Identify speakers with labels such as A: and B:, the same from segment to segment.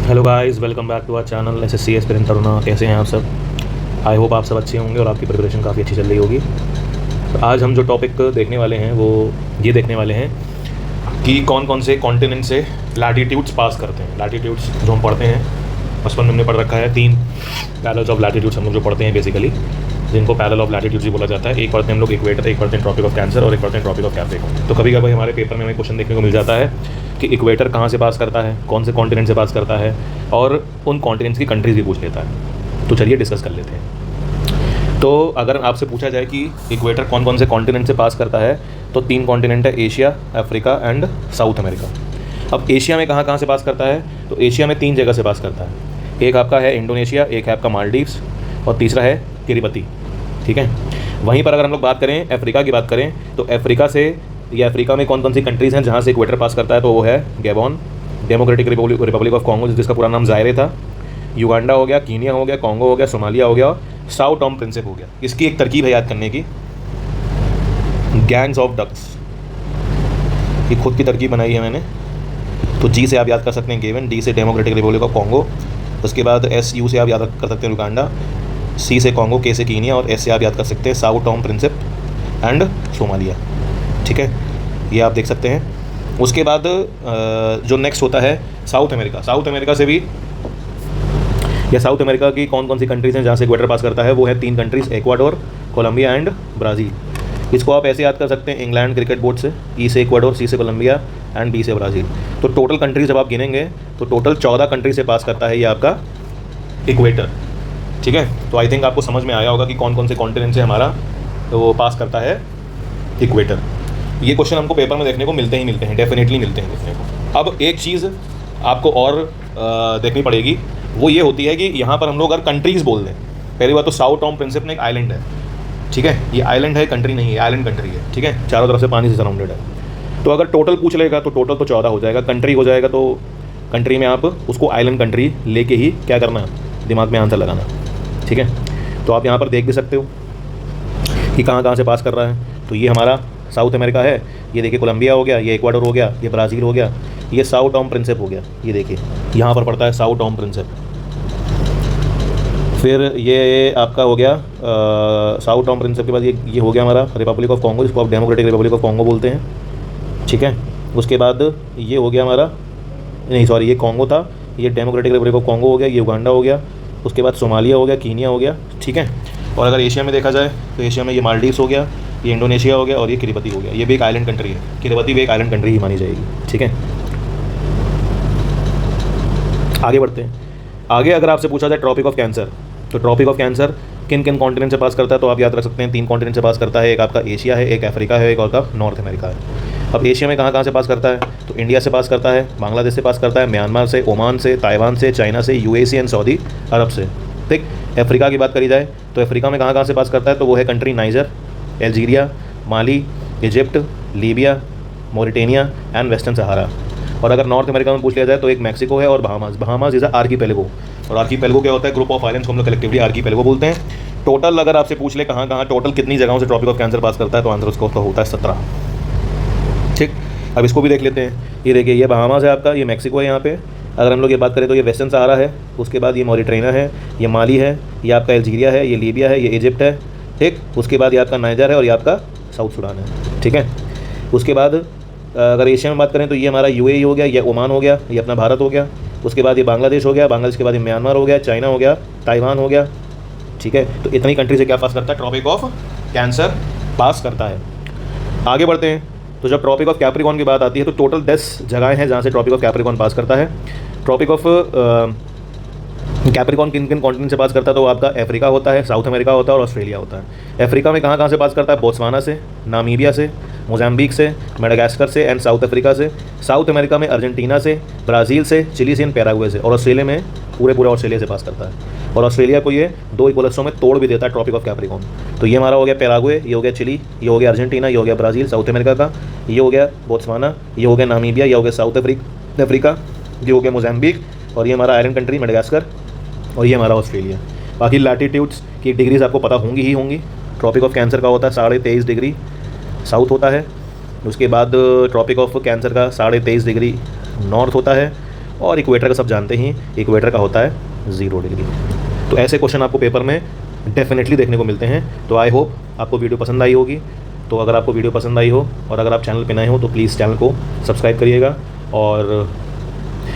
A: Hello guys, welcome back to our channel SSC aspirant Taruna. कैसे हैं आप सब? आई होप आप सब अच्छे होंगे और आपकी प्रिपरेशन काफ़ी अच्छी चल रही होगी। तो आज हम जो टॉपिक देखने वाले हैं वो ये देखने वाले हैं कि कौन कौन से कॉन्टिनेंट से लैटिट्यूड्स पास करते हैं। लैटिट्यूड्स जो हम पढ़ते हैं, बचपन में हमने पढ़ रखा है, 3 पैरेलल्स ऑफ लैटिट्यूड्स हम लोग जो पढ़ते हैं बेसिकली, जिनको पैरेलल ऑफ लैटिट्यूड्स ही बोला जाता है। एक पढ़ते हैं हम लोग इक्वेटर, एक पढ़ते हैं ट्रॉपिक ऑफ कैंसर और एक पढ़ते हैं ट्रॉपिक ऑफ कैप्रिकॉर्न। तो कभी कभी हमारे पेपर में हमें क्वेश्चन देखने को मिल जाता है कि इक्वेटर कहाँ से पास करता है, कौन से कॉन्टिनेंट से पास करता है, और उन कॉन्टिनेंट्स की कंट्रीज भी पूछ लेता है। तो चलिए डिस्कस कर लेते हैं। तो अगर आपसे पूछा जाए कि इक्वेटर कौन कौन से कॉन्टिनेंट से पास करता है, तो 3 कॉन्टिनेंट है, Asia, Africa and south America. अब एशिया में कहाँ कहाँ से पास करता है, तो एशिया में 3 जगह से पास करता है। एक आपका है इंडोनेशिया, एक है आपका मालदीव्स और तीसरा है तिरुपति। ठीक है। वहीं पर अगर हम लोग बात करें अफ्रीका की बात करें, तो अफ्रीका से या अफ्रीका में कौन कौन सी कंट्रीज़ हैं जहाँ से इक्वेटर पास करता है, तो वो है Gabon, democratic Republic of Congo जिसका पूरा नाम जायरे था, युगांडा हो गया, कीनिया हो गया, कॉन्गो हो गया, सोमालिया हो गया और साओ टॉम प्रिंसिप हो गया। इसकी एक तरकीब है याद करने की, गैंग्स ऑफ डक्स। ये खुद की तरकीब बनाई है मैंने। तो जी से आप याद कर सकते हैं गेवन, डी से डेमोक्रेटिक रिपब्लिक ऑफ कॉन्गो, उसके बाद एस यू से आप याद कर सकते हैं युगांडा, सी से कॉन्गो, के से कीनिया और एस से आप याद कर सकते हैं Sao Tome Principe and Somalia. ठीक है, ये आप देख सकते हैं। उसके बाद जो नेक्स्ट होता है साउथ अमेरिका। साउथ अमेरिका से भी या साउथ अमेरिका की कौन कौन सी कंट्रीज़ हैं जहाँ से इक्वेटर पास करता है, वो है 3 countries, Ecuador, Colombia and Brazil. इसको आप ऐसे याद कर सकते हैं इंग्लैंड क्रिकेट बोर्ड से, ई से इक्वाडोर, सी से कोलंबिया एंड बी से ब्राज़ील। तो टोटल कंट्रीज जब आप गिनेंगे तो टोटल 14 कंट्री से पास करता है ये आपका इक्वेटर। ठीक है, तो आई थिंक आपको समझ में आया होगा कि कौन कौन से कॉन्टिनेंट से हमारा तो वो पास करता है इक्वेटर। ये क्वेश्चन हमको पेपर में देखने को मिलते हैं, डेफिनेटली मिलते हैं देखने को। अब एक चीज़ आपको और देखनी पड़ेगी, वो ये होती है कि यहाँ पर हम लोग अगर कंट्रीज़ बोल दें, पहली बात तो साओ टॉम प्रिंसिप में एक आइलैंड है। ठीक है, ये आइलैंड है, कंट्री नहीं है, आइलैंड कंट्री है। ठीक है, चारों तरफ से पानी से सराउंडेड है। तो अगर टोटल पूछ लेगा तो टोटल तो 14 हो जाएगा, कंट्री हो जाएगा तो कंट्री में आप उसको आइलैंड कंट्री लेके ही क्या करना, दिमाग में आंसर लगाना। ठीक है, तो आप यहाँ पर देख भी सकते हो कि कहाँ कहाँ से पास कर रहा है। तो ये हमारा साउथ अमेरिका है, ये देखिए कोलंबिया हो गया, ये इक्वाडोर हो गया, ये ब्राज़ील हो गया, ये साओ टॉम प्रिंसिप हो गया। ये देखिए यहाँ पर पड़ता है साओ टॉम प्रिंसिप। फिर ये आपका हो गया साओ टॉम प्रिंसिप के बाद ये हो गया हमारा रिपब्लिक ऑफ कॉन्गो, जिसको आप डेमोक्रेटिक रिपब्लिक ऑफ कॉन्गो बोलते हैं। ठीक है, उसके बाद ये हो गया हमारा, नहीं सॉरी, ये कॉन्गो था, ये डेमोक्रेटिक रिपब्लिक ऑफ कॉन्गो हो गया, ये युगांडा हो गया, उसके बाद सोमालिया हो गया, कीनिया हो गया। ठीक है, और अगर एशिया में देखा जाए तो एशिया में ये मालदीव्स हो गया, ये इंडोनेशिया हो गया और ये किरिबती हो गया। ये भी एक आइलैंड कंट्री है, किरिबती भी एक आइलैंड कंट्री ही मानी जाएगी। ठीक है, आगे बढ़ते हैं। आगे अगर आपसे पूछा जाए ट्रॉपिक ऑफ कैंसर, तो ट्रॉपिक ऑफ कैंसर किन किन कॉन्टिनेंट से पास करता है, तो आप याद रख सकते हैं 3 कॉन्टिनेंट से पास करता है। एक आपका एशिया है, एक अफ्रीका है, एक और का नॉर्थ अमेरिका है। अब एशिया में कहाँ कहाँ से पास करता है, तो इंडिया से पास करता है, बांग्लादेश से पास करता है, म्यांमार से, ओमान से, ताइवान से, चाइना से, यूएई एंड सऊदी अरब से। ठीक, अफ्रीका की बात करी जाए तो अफ्रीका में कहाँ कहाँ से पास करता है, तो वो है country Niger, Algeria, Mali, Egypt, Libya, Mauritania and Western Sahara. और अगर नॉर्थ अमेरिका में पूछ लिया जाए तो एक मैक्सिको है और बहामास इज आर्कीपेलगो। और आर्कीपेलगो क्या होता है, ग्रुप ऑफ आइलैंड्स को हम लोग कलेक्टिवली आर्कीपेलगो बोलते हैं। टोटल अगर आपसे पूछ ले कहाँ कहाँ टोटल कितनी जगहों से ट्रॉपिक ऑफ कैंसर पास करता है, तो आंसर उसका होता है 17। ठीक, अब इसको भी देख लेते हैं। ये देखिए, ये बहामास है आपका, ये मैक्सिको है यहाँ पे। अगर हम लोग ये बात करें तो ये वेस्टर्न सहारा है, उसके बाद ये मॉरिटेनिया है, ये माली है, ये आपका अल्जीरिया है, ये लीबिया है, ये इजिप्ट है। ठीक, उसके बाद ये आपका नाइजर है और ये आपका साउथ सूडान है। ठीक है, उसके बाद अगर एशिया में बात करें तो ये हमारा यूएई हो गया, ये ओमान हो गया, ये अपना भारत हो गया। उसके बाद ये बांग्लादेश हो गया, बांग्लादेश के बाद ये म्यांमार हो गया, चाइना हो गया, ताइवान हो गया। ठीक है, तो इतनी कंट्री से क्या पास करता है, ट्रॉपिक ऑफ कैंसर पास करता है। आगे बढ़ते हैं। तो जब ट्रॉपिक ऑफ कैप्रिकॉर्न की बात आती है तो टोटल 10 जगहें हैं जहाँ से ट्रॉपिक ऑफ कैप्रिकॉर्न पास करता है। ट्रॉपिक ऑफ कैप्रिकॉर्न किन किन कॉन्टिनेंट से पास करता है, तो आपका अफ्रीका होता है, साउथ अमेरिका होता है और ऑस्ट्रेलिया होता है। अफ्रीका में कहाँ कहाँ से पास करता है, बोत्सवाना से, नामीबिया से, मोजाम्बिक से, मेडागास्कर से एंड साउथ अफ्रीका से। साउथ अमेरिका में अर्जेंटीना से, ब्राज़ील से, चिली से एंड पैराग्वे से। और ऑस्ट्रेलिया में पूरे ऑस्ट्रेलिया से पास करता है। और ऑस्ट्रेलिया को ये 2 इक्वल हिस्सों में तोड़ भी देता है ट्रॉपिक ऑफ कैप्रिकॉर्न। तो ये हमारा हो गया पैराग्वे, ये हो गया चिली, ये हो गया अर्जेंटीना, ये हो गया ब्राज़ील साउथ अमेरिका का, ये हो गया बोत्सवाना, ये हो गया नामीबिया, ये हो गया साउथ अफ्रीका, ये हो गया मोजाम्बिक और ये हमारा आइलैंड कंट्री मेडागास्कर और ये हमारा ऑस्ट्रेलिया। बाकी लैटिट्यूड्स की डिग्रीज आपको पता होंगी ही होंगी। ट्रॉपिक ऑफ कैंसर का होता है 23.5 डिग्री साउथ होता है। उसके बाद ट्रॉपिक ऑफ कैंसर का 23.5 डिग्री नॉर्थ होता है। और इक्वेटर का सब जानते ही, इक्वेटर का होता है 0 डिग्री। तो ऐसे क्वेश्चन आपको पेपर में डेफिनेटली देखने को मिलते हैं। तो आई होप आपको वीडियो पसंद आई होगी। तो अगर आपको वीडियो पसंद आई हो और अगर आप चैनल पे नए हो तो प्लीज़ चैनल को सब्सक्राइब करिएगा और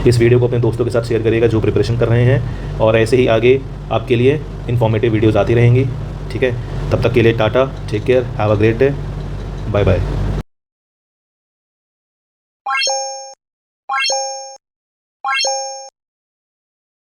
A: इस वीडियो को अपने दोस्तों के साथ शेयर करिएगा जो प्रिपरेशन कर रहे हैं। और ऐसे ही आगे आपके लिए इन्फॉर्मेटिव वीडियोज़ आती रहेंगी। ठीक है, तब तक के लिए tata, take care, have a great day, bye bye.